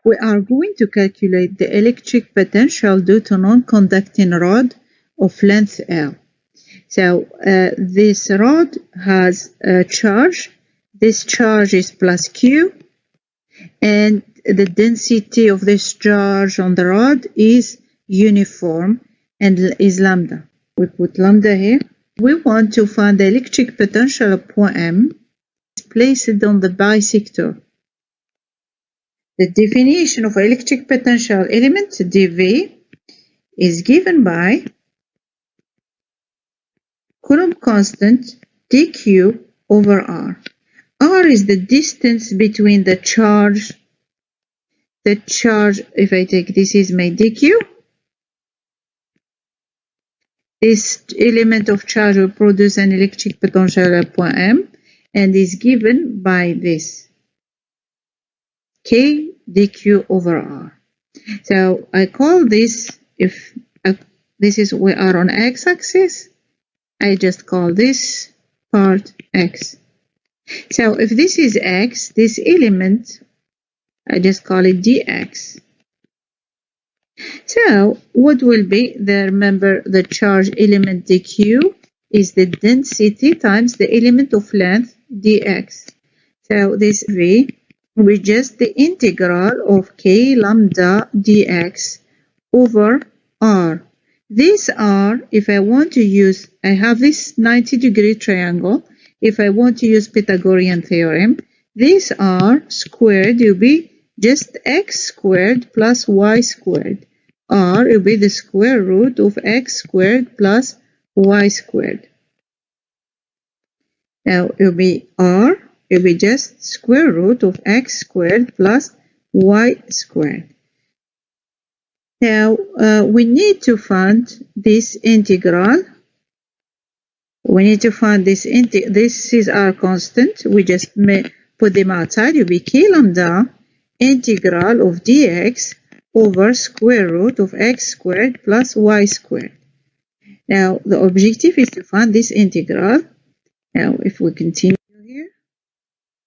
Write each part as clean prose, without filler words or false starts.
we are going to calculate the electric potential due to non-conducting rod of length L. So this rod has a charge. This charge is plus Q, and the density of this charge on the rod is uniform and is lambda. We put lambda here. We want to find the electric potential of point M placed on the bisector. The definition of electric potential element dV is given by Coulomb constant dq over r. R is the distance between the charge. The charge, if I take this is my dq, this element of charge will produce an electric potential at point M and is given by this K dq over R. So I call this, if this is we are on x-axis, I just call this part x. So if this is x, this element, I just call it dx. So what will be, remember the charge element dq is the density times the element of length dx. So this v will be just the integral of k lambda dx over r. These are, if I want to use, I have this 90-degree triangle. If I want to use Pythagorean theorem, these are squared, will be just x squared plus y squared. R will be the square root of x squared plus y squared. Now it will be r, it will be just square root of x squared plus y squared. Now we need to find this integral. We need to find this this is our constant. We just put them outside. It will be k lambda integral of dx over square root of x squared plus y squared. Now the objective is to find this integral. Now if we continue here,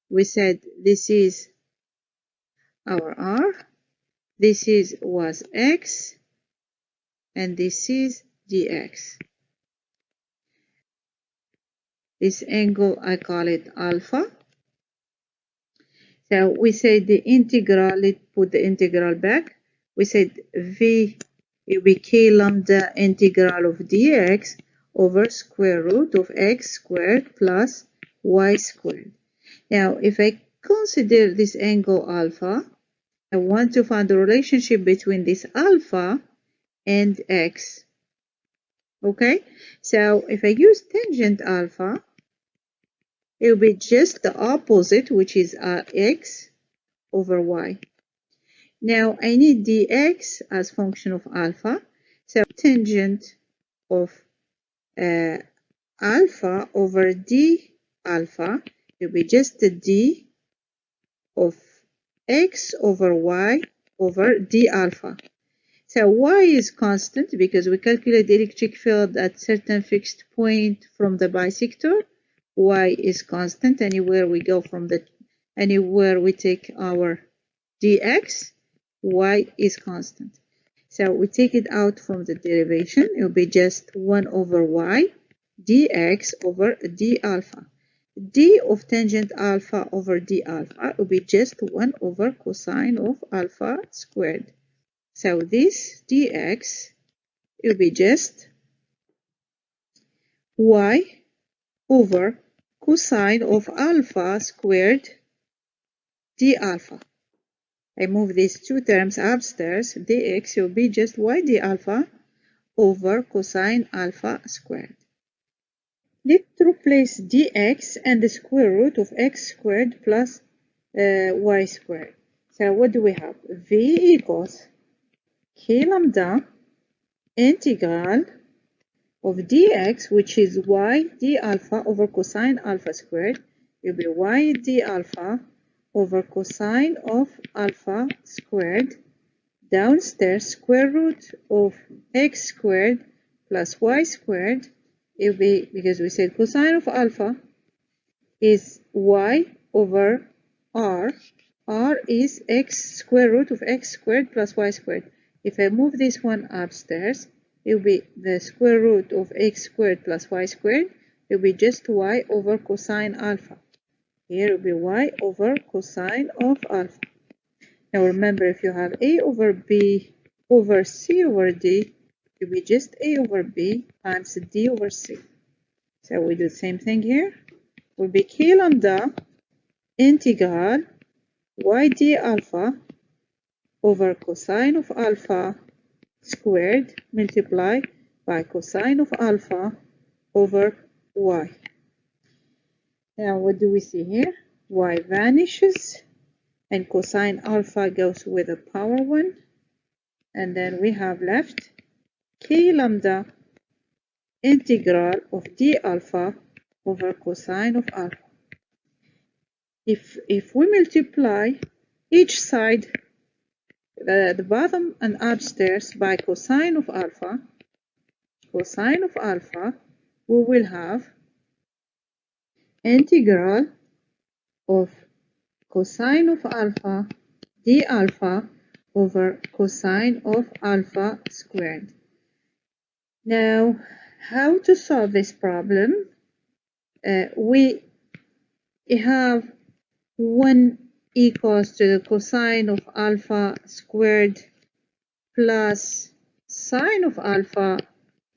we said this is our r, this was x, and this is dx. This angle, I call it alpha. So we said the integral, let's put the integral back. We said v will be k lambda integral of dx over square root of x squared plus y squared. Now if I consider this angle alpha, I want to find the relationship between this alpha and x. Okay, so if I use tangent alpha, it will be just the opposite, which is x over y. Now I need dx as function of alpha. So tangent of alpha over d alpha will be just the d of x over y over d alpha. So y is constant because we calculate the electric field at certain fixed point from the bisector. Y is constant anywhere we go from anywhere we take our dx, y is constant. So we take it out from the derivation. It will be just 1 over y dx over d alpha. D of tangent alpha over d alpha will be just 1 over cosine of alpha squared. So this dx will be just y over cosine of alpha squared d alpha. I move these two terms upstairs. Dx will be just y d alpha over cosine alpha squared. Let's replace dx and the square root of x squared plus y squared. So what do we have? V equals k lambda integral of dx, which is y d alpha over cosine alpha squared, will be y d alpha over cosine of alpha squared, downstairs square root of x squared plus y squared. It will be, because we said cosine of alpha is y over r, R is x square root of x squared plus y squared. If I move this one upstairs, it will be the square root of x squared plus y squared. It will be just y over cosine alpha. Here it will be y over cosine of alpha. Now remember, if you have a over b over c over d, it will be just a over b times d over c. So we do the same thing here. It will be k lambda integral y d alpha over cosine of alpha squared multiplied by cosine of alpha over y. Now what do we see here? Y vanishes and cosine alpha goes with a power 1, and then we have left k lambda integral of d alpha over cosine of alpha. If we multiply each side, the bottom and upstairs, by cosine of alpha, we will have integral of cosine of alpha d alpha over cosine of alpha squared. Now, how to solve this problem? We have 1 equals to the cosine of alpha squared plus sine of alpha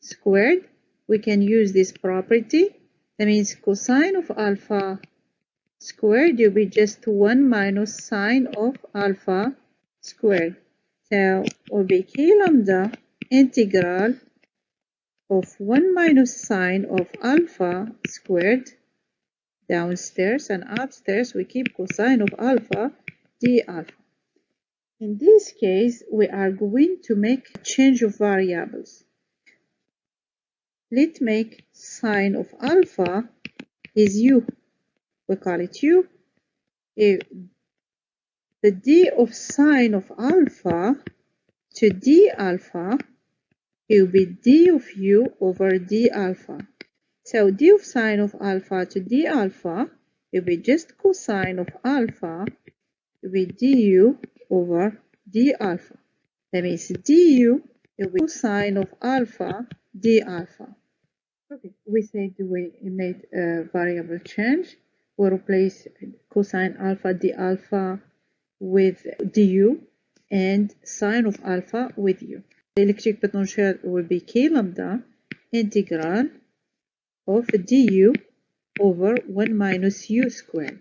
squared. We can use this property. That means cosine of alpha squared will be just 1 minus sine of alpha squared. So it will be k lambda integral of 1 minus sine of alpha squared. Downstairs and upstairs we keep cosine of alpha d alpha. In this case, we are going to make a change of variables. Let's make sine of alpha is u. We call it u. If the d of sine of alpha to d alpha, it will be d of u over d alpha. So d of sine of alpha to d alpha will be just cosine of alpha will be du over d alpha. That means du will be cosine of alpha d alpha. Okay, we said we made a variable change. We replace cosine alpha d alpha with du and sine of alpha with u. The electric potential will be k lambda integral of du over 1 minus u squared.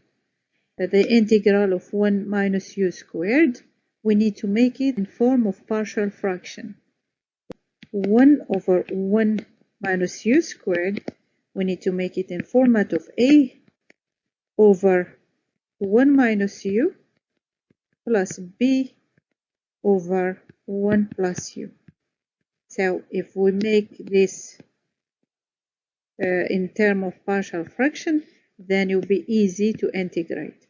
The integral of 1 minus u squared, we need to make it in form of partial fraction. 1 over 1 minus u squared, we need to make it in format of a over 1 minus u plus b over 1 plus u. So if we make this in terms of partial fraction, then it will be easy to integrate.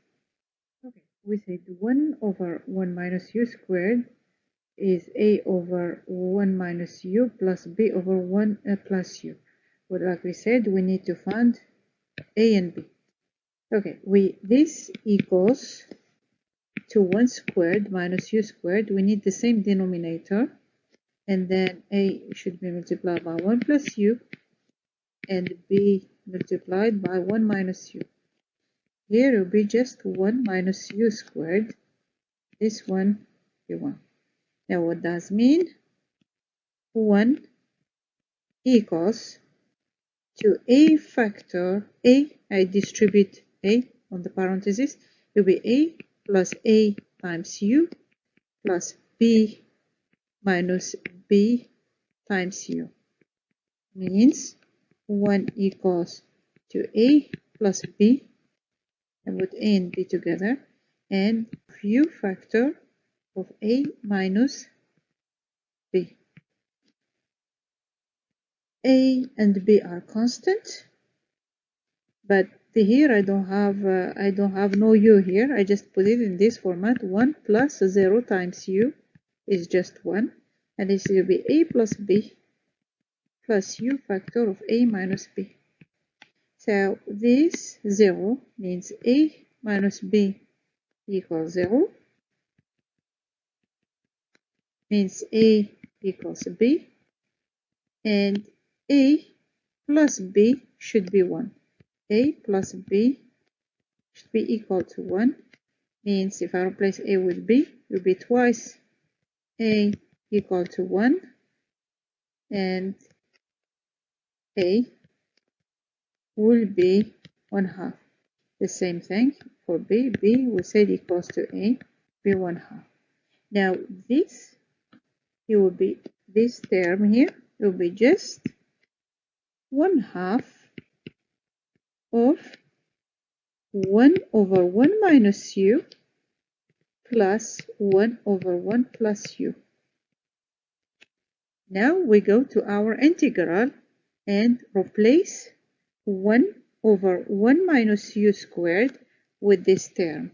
Okay, we said 1 over 1 minus u squared is a over 1 minus u plus b over 1 plus u. But like we said, we need to find a and b. Okay, this equals to 1 squared minus u squared. We need the same denominator, and then a should be multiplied by 1 plus u and b multiplied by 1 minus u. Here it will be just 1 minus u squared. This one be 1. Now what does mean? 1 equals to a factor a. I distribute a on the parentheses. It will be a plus a times u plus b minus b times u. Means 1 equals to a plus b, and put a and b together, and u factor of a minus b. A and b are constant, but here I don't have no u here. I just put it in this format. 1 plus 0 times u is just 1, and this will be a plus b plus u factor of a minus b. So this 0 means a minus b equals 0 means A equals B, and A plus B should be 1. A plus B should be equal to 1, means if I replace A with B, it will be twice A equal to 1, and A will be 1/2. The same thing for B. B we said equals to A, be 1/2. Now this, it will be this term here, it will be just 1/2 of 1 over 1 minus u plus 1 over 1 plus u. Now we go to our integral and replace 1 over 1 minus u squared with this term.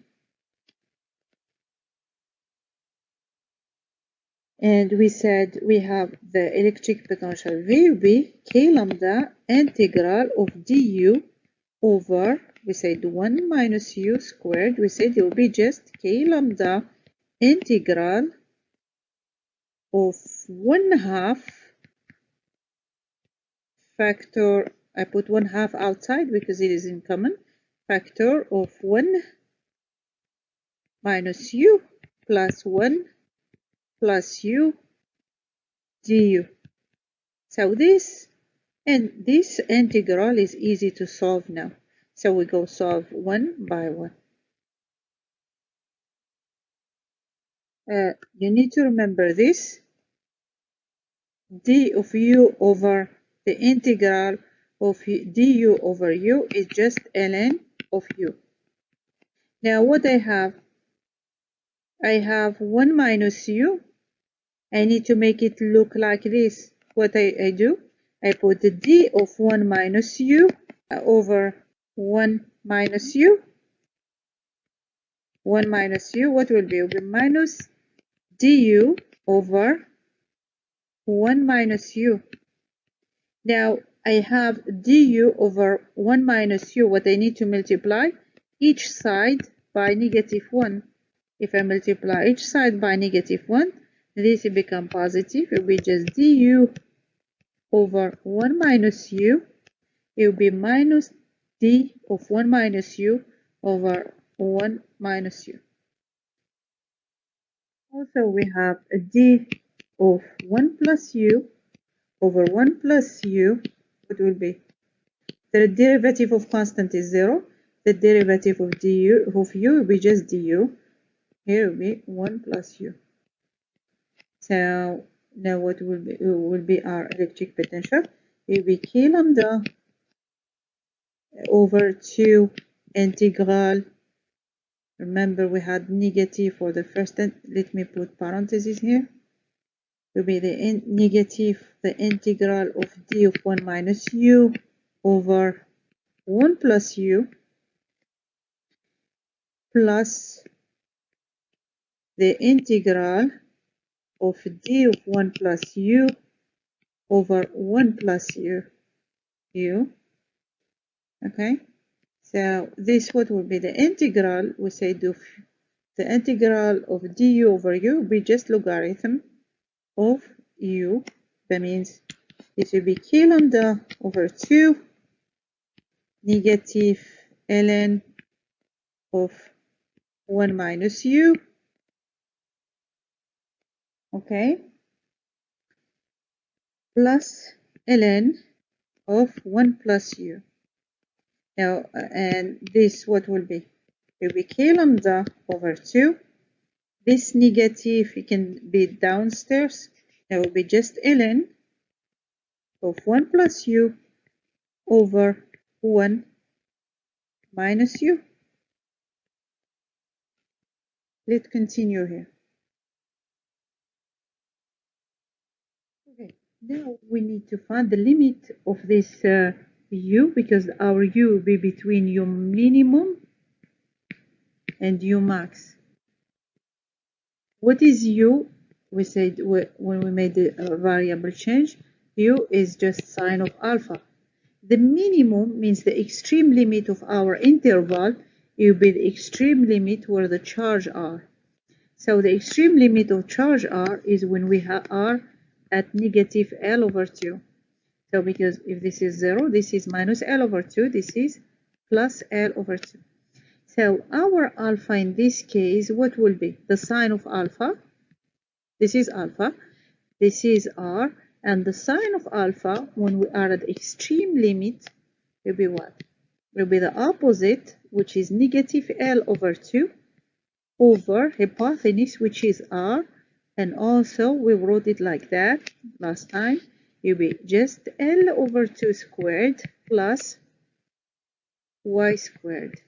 And we said we have the electric potential V will be K lambda integral of du over, we said 1 minus u squared, we said it will be just K lambda integral of 1/2 factor, I put 1/2 outside because it is in common, factor of 1 minus u plus 1 plus u du. So this and this integral is easy to solve now. So we go solve one by one. You need to remember this. D of u over the integral of du over u is just ln of u. Now what I have 1 minus u. I need to make it look like this. What I do, I put the d of 1 minus u over 1 minus u. 1 minus u, what will be? It will be minus du over 1 minus u. Now I have du over 1 minus u. What I need to multiply each side by -1. If I multiply each side by -1, this will become positive. It will be just du over 1 minus u. It will be minus d of 1 minus u over 1 minus u. Also, we have a d of 1 plus u over 1 plus u. What will be? The derivative of constant is 0. The derivative of du of u will be just du. Here will be 1 plus u. So now what will be our electric potential? It will be K lambda over 2 integral. Remember we had negative for the first, let me put parentheses here. It will be the integral of d of 1 minus u over 1 plus u plus the integral of d of 1 plus u over 1 plus u. Okay, so this what will be the integral? We say the integral of du over u will be just logarithm of u. That means it will be K lambda over 2 negative ln of 1 minus u. Okay, plus ln of 1 plus u. Now, and this what will be? It will be K lambda over 2. This negative, it can be downstairs. It will be just ln of 1 plus u over 1 minus u. Let's continue here. Okay, now we need to find the limit of this u, because our u will be between u minimum and u max. What is u? We said when we made the variable change, u is just sine of alpha. The minimum means the extreme limit of our interval it will be the extreme limit where the charge are. So the extreme limit of charge R is when we are at negative L over 2. So because if this is 0, this is minus L over 2, this is plus L over 2. So our alpha in this case, what will be? The sign of alpha, this is alpha, this is R, and the sign of alpha when we are at the extreme limit will be what? Will be the opposite, which is negative L over 2 over hypotenuse, which is R, and also we wrote it like that last time. It will be just L over 2 squared plus y squared.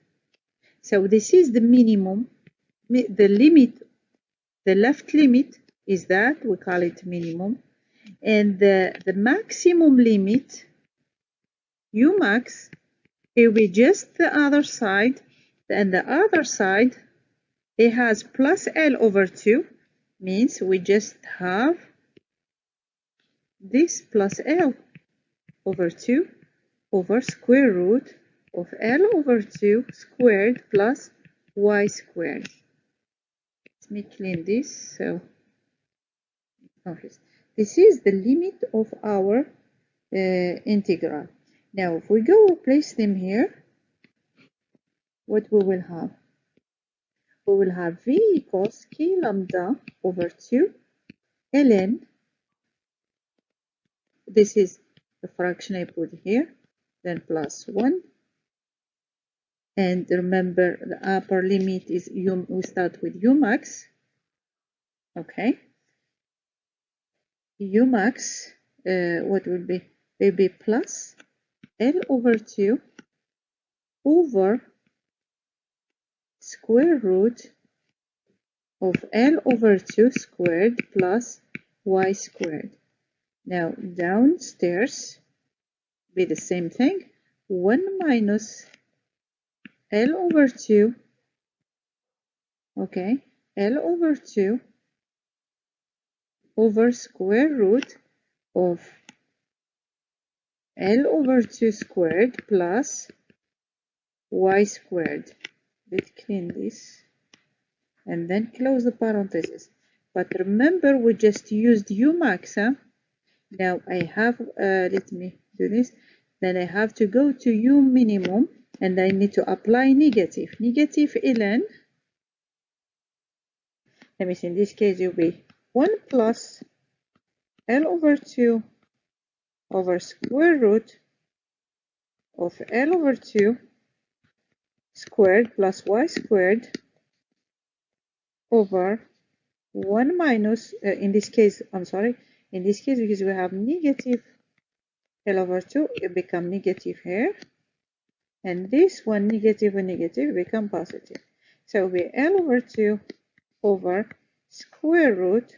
So this is the minimum, the limit, the left limit is that, we call it minimum, and the maximum limit, U max, it will be just the other side, and the other side, it has plus L over 2, means we just have this plus L over 2 over square root of L over 2 squared plus y squared. Let me clean this. So this is the limit of our integral. Now if we go place them here, what we will have? We will have v equals k lambda over 2 ln, this is the fraction I put here, then plus 1, and remember the upper limit is u, we start with u max, okay, u max, what will be? Will be plus L over 2 over square root of L over 2 squared plus y squared. Now downstairs be the same thing, 1 minus L over 2, okay, L over 2 over square root of L over 2 squared plus y squared. Let's clean this and then close the parenthesis. But remember we just used u max, huh? Now I have, let me do this, then I have to go to u minimum and I need to apply negative. Negative ln, let me see, in this case it will be 1 plus L over 2 over square root of L over 2 squared plus y squared over 1 minus, in this case, I'm sorry, in this case because we have negative L over 2, it become negative here, and this one negative and negative become positive. So it will be L over 2 over square root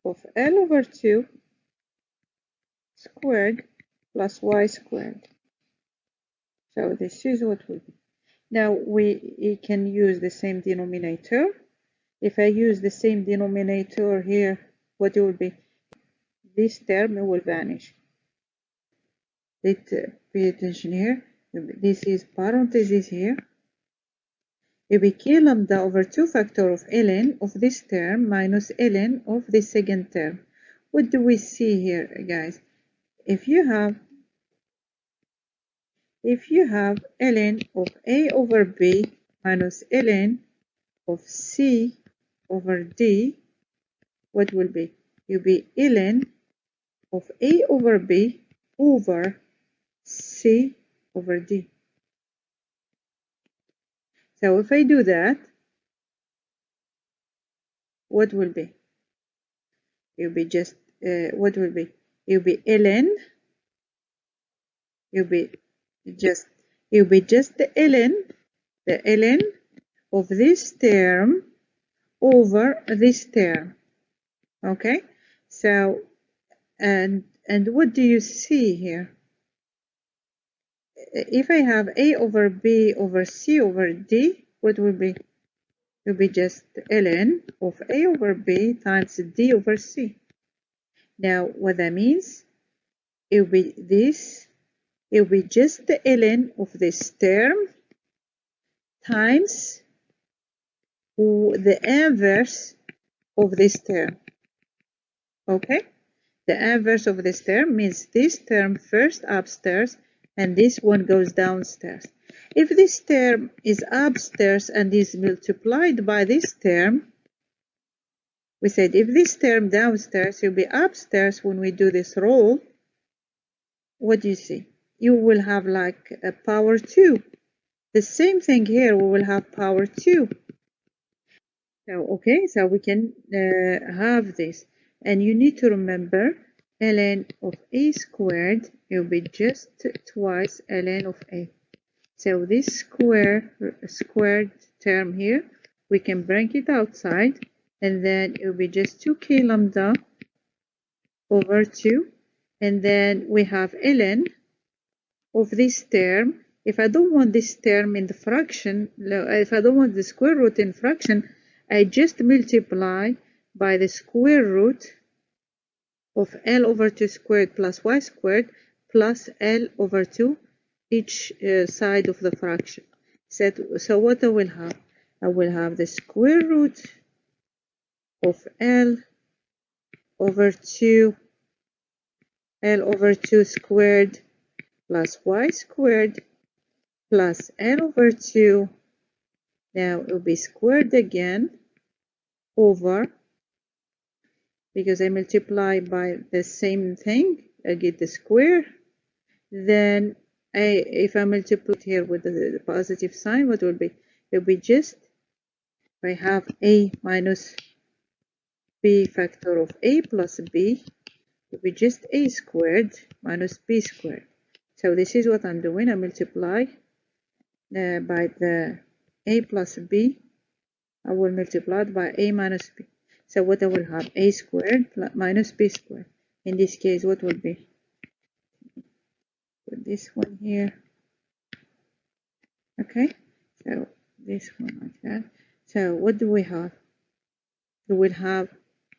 of L over 2 squared plus y squared. So this is what we do. Now we can use the same denominator. If I use the same denominator here, what it will be? This term will vanish. Let's pay attention here. This is parenthesis here. It will be k lambda over 2 factor of ln of this term minus ln of the second term. What do we see here, guys? If you have ln of a over b minus ln of c over d, what will be? It will be ln of a over b over c over d. So if I do that, what will be? It will be just, what will be? It will be ln, it will be just the ln of this term over this term. Okay, so and what do you see here? If I have a over b over c over d, what will be? It will be just ln of a over b times d over c. Now what that means? It will be this. It will be just the ln of this term times the inverse of this term. Okay? The inverse of this term means this term first upstairs and this one goes downstairs. If this term is upstairs and is multiplied by this term, we said if this term downstairs will be upstairs when we do this roll, what do you see? You will have like a power 2. The same thing here, we will have power 2. So, okay, so we can have this. And you need to remember ln of a squared will be just twice ln of a. So this squared term here, we can bring it outside, and then it will be just 2k lambda over 2. And then we have ln of this term. If I don't want this term in the fraction, if I don't want the square root in fraction, I just multiply by the square root of L over 2 squared plus y squared plus L over 2 each side of the fraction. So what I will have? I will have the square root of L over 2 squared plus y squared plus L over 2. Now it will be squared again over, because I multiply by the same thing, I get the square. Then if I multiply here with the positive sign, what will be? It will be just, if I have a minus b factor of a plus b, it will be just a squared minus b squared. So this is what I'm doing. I multiply by the a plus b. I will multiply it by a minus b. So what I will have? A squared minus b squared. In this case, what will be? Put this one here. Okay, so this one like that. So what do we have? We will have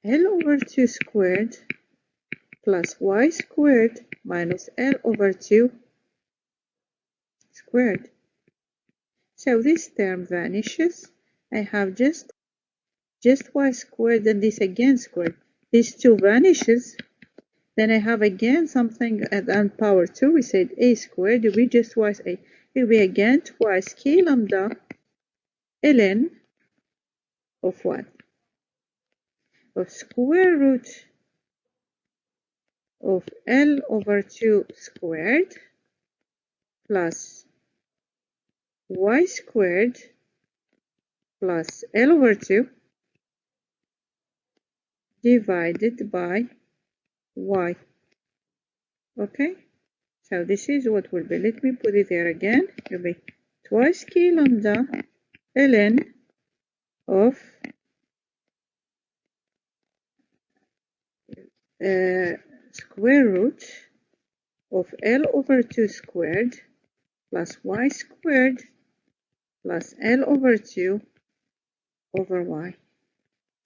L over 2 squared plus y squared minus L over 2 squared. So this term vanishes. I have just y squared and this again squared. These two vanishes. Then I have again something and power 2. We said a squared. It will be just twice a. It will be again twice k lambda ln of what? Of square root of L over 2 squared plus y squared plus L over 2 divided by y. Okay, so this is what will be. Let me put it there again. It will be twice k lambda ln of square root of L over 2 squared plus y squared plus L over 2 over y.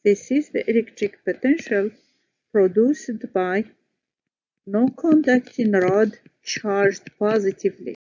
This is the electric potential produced by non-conducting rod charged positively.